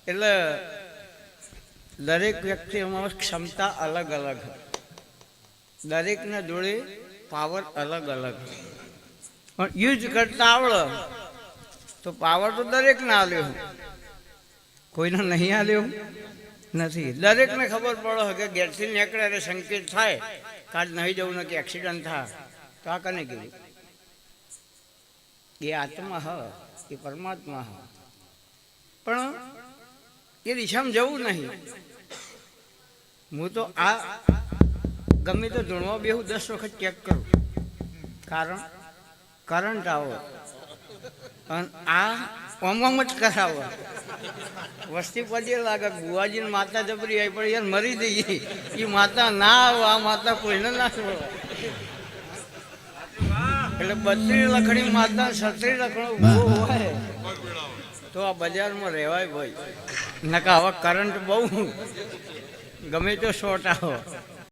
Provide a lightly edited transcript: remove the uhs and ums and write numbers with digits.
એટલે દરેક વ્યક્તિમાં ક્ષમતા અલગ અલગ હોય, દરેકના જોડે પાવર અલગ અલગ હોય, પણ યુઝ કરતા આવડે તો પાવર તો દરેકને આલ્યો, કોઈને નહીં આલ્યો નથી. દરેકને ખબર પડે કે ગેરથી નીકળે એટલે સંકેત થાય કાજ નહીં જવું ને કે એક્સિડન્ટ થાય તો આ કને કીધું? એ આત્મા હ, એ પરમાત્મા હ, પણ એ દિશામાં જવું નહીં. હું તો આ ગમે તો ધૂણવા બેહું 10 વખત ચેક કરું, કારણ કરંટ આવો અને આ ઓમ જ કરાવો. વસ્તી પછી લાગે બુવાજીને માતા જબરી આવી પણ યાર મરી જઈએ, એ માતા ના આવે, આ માતા કોઈને ના છોડે. એટલે 32 લખણી માતા 36 લખણો ઉભો હોય તો આ બજારમાં રહેવાય ભાઈ. નકા હવે કરંટ બહુ ગમે તો શોર્ટ આવો.